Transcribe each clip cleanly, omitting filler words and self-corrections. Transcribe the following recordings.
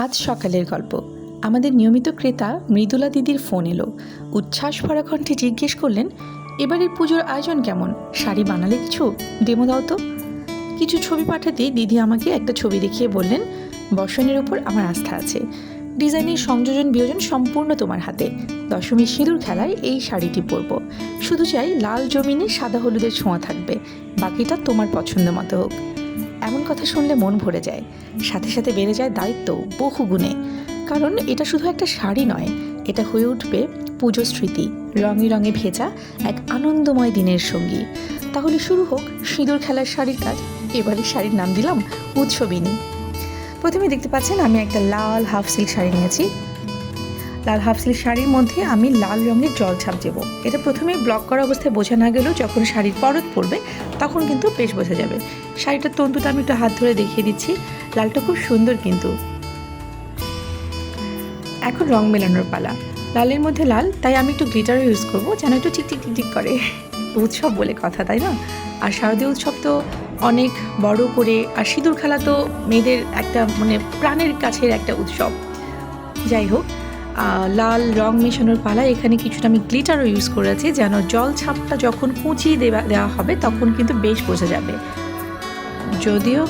আজ সকালের গল্প। আমাদের নিয়মিত ক্রেতা মৃদুলা দিদির ফোন এলো। উচ্ছ্বাস ভরা কণ্ঠে জিজ্ঞেস করলেন, এবারের পুজোর আয়োজন কেমন? শাড়ি বানালে কিছু ডেমো দাও তো। কিছু ছবি পাঠাতে দিদি আমাকে একটা ছবি দেখিয়ে বললেন, বসনের ওপর আমার আস্থা আছে, ডিজাইনের সংযোজন বিয়োজন সম্পূর্ণ তোমার হাতে। দশমীর সিঁদুর খেলায় এই শাড়িটি পরব, শুধু চাই লাল জমিনে সাদা হলুদের ছোঁয়া থাকবে, বাকিটা তোমার পছন্দ মতো হোক। এমন কথা শুনলে মন ভরে যায়, সাথে সাথে বেড়ে যায় দায়িত্ব বহু গুণে। কারণ এটা শুধু একটা শাড়ি নয়, এটা হয়ে উঠবে পুজো স্মৃতি, রঙে রঙে ভেজা এক আনন্দময় দিনের সঙ্গী। তাহলে শুরু হোক সিঁদুর খেলার শাড়ির কাজ। এবারে শাড়ির নাম দিলাম উৎসবিনী। প্রথমে দেখতে পাচ্ছেন আমি একটা লাল হাফ সিল্ক শাড়ি নিয়েছি। লাল হাফ সিল্ক শাড়ির মধ্যে আমি লাল রঙের জলছাপ দেবো। এটা প্রথমে ব্লক করা অবস্থায় বোঝা না গেলেও যখন শাড়ির পরত পড়বে তখন কিন্তু বেশ বোঝা যাবে। শাড়িটার তন্তুটা আমি একটু হাত ধরে দেখিয়ে দিচ্ছি। লালটা খুব সুন্দর কিন্তু। এখন রং মেলানোর পালা। লালের মধ্যে লাল, তাই আমি একটু গ্লিটারও ইউজ করবো, যেন একটু টিকটিক টিকটিক করে। উৎসব বলে কথা, তাই না? আর শারদীয় উৎসব তো অনেক বড় করে, আর সিঁদুর খেলা তো মেয়েদের একটা প্রাণের কাছের একটা উৎসব। যাই হোক, লাল রং মেশানোর পালা। এখানে কিছুটা আমি গ্লিটারও ইউজ করেছি, যেন জল ছাপটা যখন কুচিয়ে দেওয়া হবে তখন কিন্তু বেশ বোঝা যাবে। যদিও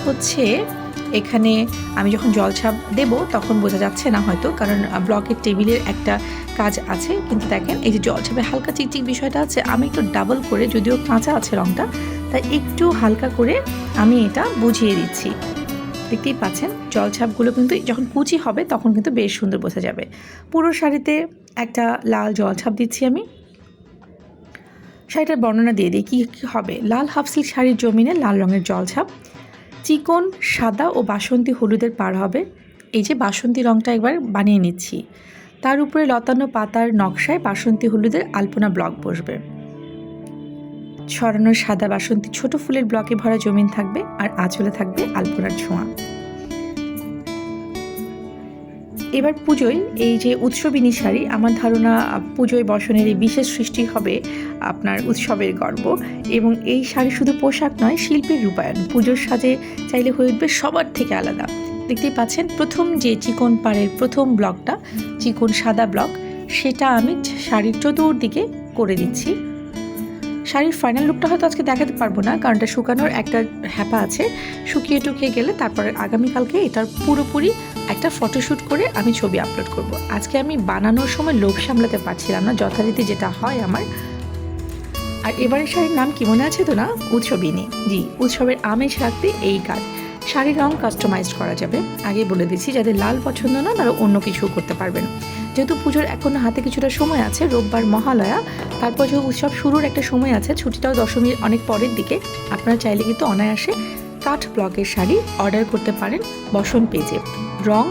এখানে আমি যখন জল ছাপ দেবো তখন বোঝা যাচ্ছে না হয়তো, কারণ ব্লকের টেবিলের একটা কাজ আছে। কিন্তু দেখেন, এই যে জল ছাপে হালকা চিকচিক বিষয়টা আছে, আমি একটু ডাবল করে, যদিও কাঁচা আছে রংটা, তাই একটু হালকা করে আমি এটা বুঝিয়ে দিচ্ছি। দেখতেই পাচ্ছেন জলছাপগুলো কিন্তু যখন কুচি হবে তখন কিন্তু বেশ সুন্দর বোঝা যাবে। পুরো শাড়িতে একটা লাল জলছাপ দিচ্ছি আমি। শাড়িটার বর্ণনা দিয়ে দিই কী কী হবে। লাল হাফ সিল্ক শাড়ির জমিনে লাল রঙের জলছাপ, চিকন সাদা ও বাসন্তী হলুদের পাড় হবে। এই যে বাসন্তী রঙটা একবার বানিয়ে নিচ্ছি। তার উপরে লতানো পাতার নকশায় বাসন্তী হলুদের আলপনা ব্লক বসবে। ছড়ানো সাদা বাসন্তী ছোট ফুলের ব্লকে ভরা জমিন থাকবে, আর আঁচলে থাকবে আলপনার ছোঁয়া। এবার পুজোয় এই যে উৎসবিনী শাড়ি, আমার ধারণা পুজোয় বসনের এই বিশেষ সৃষ্টি হবে আপনার উৎসবের গর্ব। এবং এই শাড়ি শুধু পোশাক নয়, শিল্পের রূপায়ণ। পুজোর সাজে চাইলে হয়ে উঠবে সবার থেকে আলাদা। দেখতেই পাচ্ছেন প্রথম যে চিকন পাড়ের প্রথম ব্লকটা, চিকন সাদা ব্লক, সেটা আমি শাড়ির চতুর্দিকে করে দিচ্ছি। শাড়ির ফাইনাল লুকটা হয়তো আজকে দেখাতে পারবো না, কারণ এটা শুকানোর একটা হ্যাপা আছে। শুকিয়ে টুকিয়ে গেলে তারপরে আগামীকালকে এটার পুরোপুরি একটা ফটোশ্যুট করে আমি ছবি আপলোড করব। আজকে আমি বানানোর সময় লোভ সামলাতে পারছিলাম না, যথারীতি যেটা হয় আমার। আর এবারের শাড়ির নাম কি মনে আছে তো না? উৎসবিনী। জি, উৎসবের আমেজ রাখতে এই কাজ। শাড়ির রং কাস্টমাইজ করা যাবে। আগে বলে দিচ্ছি, যাদের লাল পছন্দ না তারা অন্য কিছু করতে পারবেন। যেহেতু পুজোর এখনো হাতে কিছুটা সময় আছে, রোববার মহালয়া, তারপর যে উৎসব শুরুর একটা সময় আছে, ছুটিটাও দশমীর অনেক পরের দিকে, আপনারা চাইলে কিন্তু অনায়াসে কাঠ ব্লকের শাড়ি অর্ডার করতে পারেন বসন পেজে। রং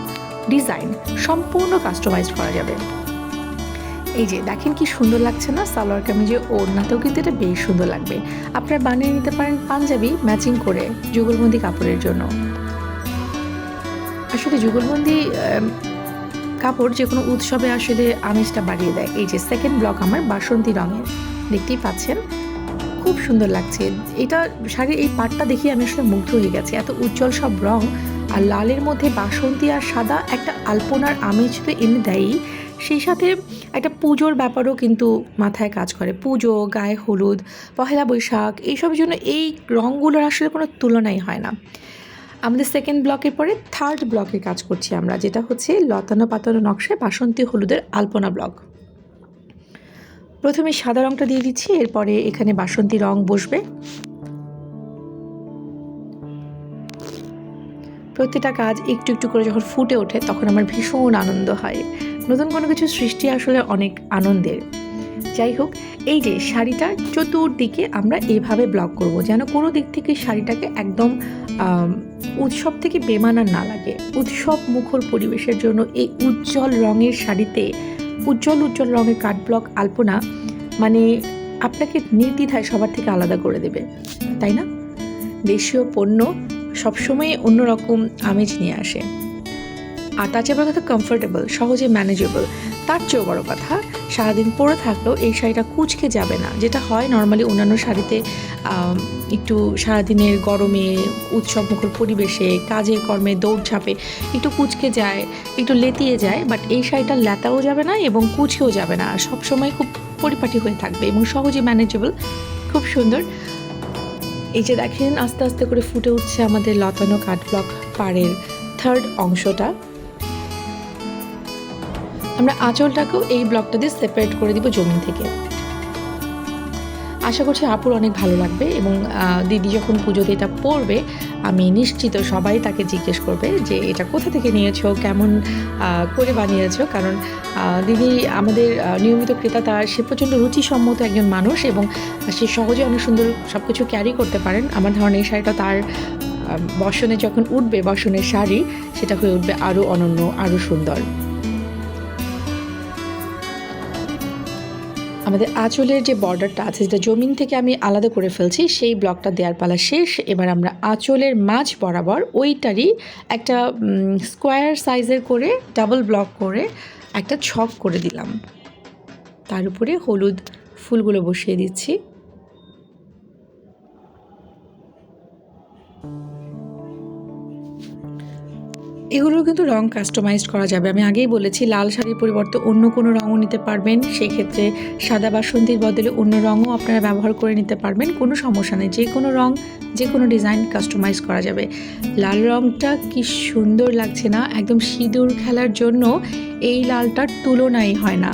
ডিজাইন সম্পূর্ণ কাস্টমাইজ করা যাবে। এই যে দেখেন কি সুন্দর লাগছে না? সালোয়ার কামিজে ওড়নাতেও কিন্তু এটা বেশ সুন্দর লাগবে। আপনারা বানিয়ে নিতে পারেন পাঞ্জাবি ম্যাচিং করে যুগলবন্দি কাপড়ের জন্য। আসলে যুগলবন্দি কাপড় যে কোনো উৎসবে আসলে আমেজটা বাড়িয়ে দেয়। এই যে সেকেন্ড ব্লক আমার বাসন্তী রঙের, দেখতেই পাচ্ছেন খুব সুন্দর লাগছে। এটা শাড়ির এই পাটটা দেখে আমি আসলে মুগ্ধ হয়ে গেছি। এত উজ্জ্বল সব রং, আর লালের মধ্যে বাসন্তী আর সাদা একটা আলপনার আমেজ তো এনে দেয়ই, সেই সাথে একটা পুজোর ব্যাপারও কিন্তু মাথায় কাজ করে। পুজো, গায়ে হলুদ, পহেলা বৈশাখ, এইসবের জন্য এই রঙগুলোর আসলে কোনো তুলনাই হয় না। আমাদের সেকেন্ড ব্লকের পরে থার্ড ব্লকে কাজ করছি আমরা, যেটা হচ্ছে লতানো পাতানো নকশায় বাসন্তী হলুদের আলপনা ব্লক। প্রথমে সাদা রংটা দিয়ে দিচ্ছি, এরপরে এখানে বাসন্তী রং বসবে। প্রতিটা কাজ একটু একটু করে যখন ফুটে ওঠে তখন আমার ভীষণ আনন্দ হয়। নতুন কোনো কিছু সৃষ্টি আসলে অনেক আনন্দের। যাই হোক, এই যে শাড়িটার চতুর্দিকে আমরা এইভাবে ব্লক করব, যেন কোনো দিক থেকে শাড়িটাকে একদম উৎসব থেকে বেমানান না লাগে। উৎসব মুখর পরিবেশের জন্য এই উজ্জ্বল রঙের শাড়িতে উজ্জ্বল উজ্জ্বল রঙের কাঠ ব্লক আলপনা আপনাকে নির্দ্বিধায় সবার থেকে আলাদা করে দেবে, তাই না? দেশীয় পণ্য সবসময় অন্যরকম আমেজ নিয়ে আসে। আর তাছাড়া কথা কমফোর্টেবল, সহজে ম্যানেজেবল। তার চেয়েও বড় কথা, সারাদিন পরে থাকলেও এই শাড়িটা কুঁচকে যাবে না, যেটা হয় নর্মালি অন্যান্য শাড়িতে একটু সারাদিনের গরমে, উৎসবমুখর পরিবেশে, কাজে কর্মে, দৌড়ঝাঁপে একটু কুঁচকে যায়, একটু লেতিয়ে যায়। বাট এই শাড়িটা লেতাও যাবে না এবং কুঁচকেও যাবে না, সবসময় খুব পরিপাটি হয়ে থাকবে এবং সহজে ম্যানেজেবল, খুব সুন্দর। এই যে দেখেন আস্তে আস্তে করে ফুটে উঠছে আমাদের লতানো কাট ব্লক পাড়ের থার্ড অংশটা। আমরা আঁচলটাকেও এই ব্লকটা দিয়ে সেপারেট করে দিব জমিন থেকে। আশা করছি আপুর অনেক ভালো লাগবে এবং দিদি যখন পুজোতে এটা পরবে আমি নিশ্চিত সবাই তাকে জিজ্ঞেস করবে যে এটা কোথা থেকে নিয়েছো, কেমন করে বানিয়েছো। কারণ দিদি আমাদের নিয়মিত ক্রেতা, তার সে প্রচণ্ড রুচিসম্মত একজন মানুষ এবং সে সহজে অনেক সুন্দর সব কিছু ক্যারি করতে পারেন। আমার ধারণা এই শাড়িটা তার বসনে যখন উঠবে, বসনের শাড়ি, সেটা হয়ে উঠবে আরও অনন্য, আরও সুন্দর। আমাদের আঁচলের যে বর্ডারটা আছে, যেটা জমিন থেকে আমি আলাদা করে ফেলছি, সেই ব্লকটা দেওয়ার পালা শেষ। এবার আমরা আঁচলের মাঝ বরাবর ওইটারই একটা স্কোয়ার সাইজের করে ডাবল ব্লক করে একটা ছক করে দিলাম। তার উপরে হলুদ ফুলগুলো বসিয়ে দিচ্ছি। এগুলো কিন্তু রং কাস্টমাইজ করা যাবে। আমি আগেই বলেছি লাল শাড়ির পরিবর্তে অন্য কোনো রঙও নিতে পারবেন। সেই ক্ষেত্রে সাদা বাসন্তীর বদলে অন্য রঙও আপনারা ব্যবহার করে নিতে পারবেন, কোনো সমস্যা নেই। যে কোনো রং, যে কোনো ডিজাইন কাস্টমাইজ করা যাবে। লাল রংটা কি সুন্দর লাগছে না? একদম সিঁদুর খেলার জন্য এই লালটার তুলনাই হয় না,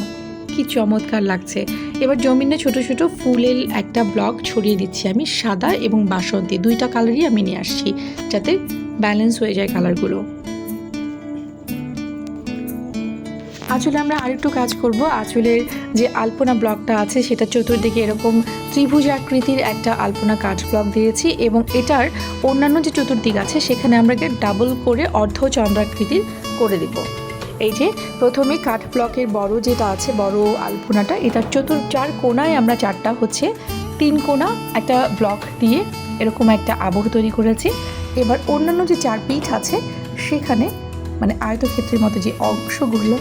কি চমৎকার লাগছে। এবার জমিনে ছোট ছোট ফুলের একটা ব্লক ছড়িয়ে দিচ্ছি আমি, সাদা এবং বাসন্তী দুইটা কালারই আমি নিয়ে আসছি, যাতে ব্যালেন্স হয়ে যায় কালারগুলো। আঁচলে আমরা আরেকটু কাজ করব। আঁচলের যে আলপনা ব্লকটা আছে সেটা চতুর্দিকে এরকম ত্রিভুজ আকৃতির একটা আলপনা কাঠ ব্লক দিয়েছি এবং এটার অন্যান্য যে চতুর্দিক আছে সেখানে আমরা ডাবল করে অর্ধচন্দ্রাকৃতির করে দিব। এই যে প্রথমে কাঠ ব্লকের বড় যেটা আছে, বড় আলপনাটা, এটার চার কোণায় আমরা চারটা হচ্ছে 3 কোণা একটা ব্লক দিয়ে এরকম একটা আবহ তৈরি করেছি। এবার অন্যান্য যে 4 পিঠ আছে সেখানে, মানে আয়তক্ষেত্রের মতো যে অংশগুলো,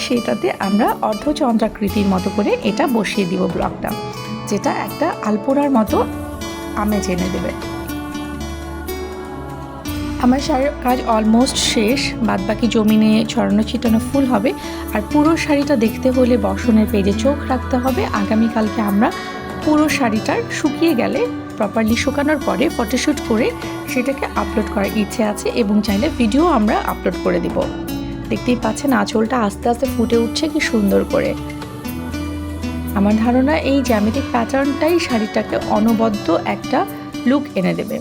সেটাতে আমরা অর্ধচন্দ্রাকৃতির মতো করে এটা বসিয়ে দিব ব্লকটা, যেটা একটা আলপনার মতো আমেজ এনে দেবে। আমার শাড়ির কাজ অলমোস্ট শেষ, বাদবাকি জমিনে ছড়ানো ছিটানো ফুল হবে। আর পুরো শাড়িটা দেখতে হলে বসনের পেজে চোখ রাখতে হবে। আগামীকালকে আমরা পুরো শাড়িটার শুকিয়ে গেলে, প্রপারলি শুকানোর পরে ফটোশ্যুট করে সেটাকে আপলোড করার ইচ্ছে আছে এবং চাইলে ভিডিও আমরা আপলোড করে দিব। দেখতেই পাচ্ছেন আঁচলটা আস্তে আস্তে ফুটে উঠছে কি সুন্দর করে। আমার ধারণা এই জ্যামিতিক প্যাটার্নটাই শাড়িটাকে অনবদ্য একটা লুক এনে দেবে।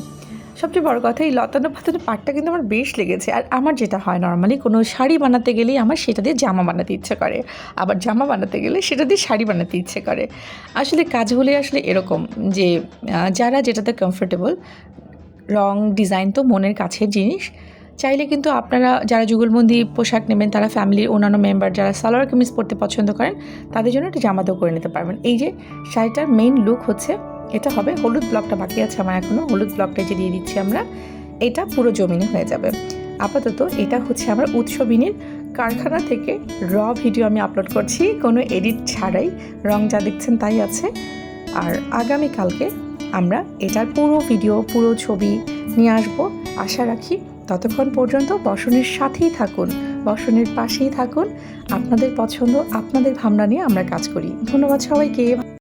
সবচেয়ে বড় কথা, এই লতানো পাতানো পাটটা কিন্তু আমার বেশ লেগেছে। আর আমার যেটা হয় নর্মালি কোনো শাড়ি বানাতে গেলেই আমার সেটা দিয়ে জামা বানাতে ইচ্ছে করে, আবার জামা বানাতে গেলে সেটা দিয়ে শাড়ি বানাতে ইচ্ছে করে। আসলে কাজগুলি আসলে এরকম যে যারা যেটাতে কমফোর্টেবল, রং ডিজাইন তো মনের কাছের জিনিস। চাইলে কিন্তু আপনারা যারা যুগলবন্দি পোশাক নেবেন, তারা ফ্যামিলির অন্যান্য মেম্বার যারা সালোয়ার কামিজ পরতে পছন্দ করেন, তাদের জন্য একটা জামাতেও করে নিতে পারবেন। এই যে শাড়িটার মেইন লুক হচ্ছে এটা হবে। হলুদ ব্লকটা বাকি আছে আমার এখনও, হলুদ ব্লকটা যে দিয়ে দিচ্ছি আমরা, এটা পুরো জমিনে হয়ে যাবে। আপাতত এটা হচ্ছে আমার উৎসবিনীর কারখানা থেকে ভিডিও আমি আপলোড করছি, কোনো এডিট ছাড়াই। রং যা দেখছেন তাই আছে। আর আগামীকালকে আমরা এটার পুরো ভিডিও, পুরো ছবি নিয়ে আসবো আশা রাখি। ততক্ষণ পর্যন্ত বসনের সাথেই থাকুন, বসনের পাশেই থাকুন। আপনাদের পছন্দ, আপনাদের ভাবনা নিয়ে আমরা কাজ করি। ধন্যবাদ সবাইকে।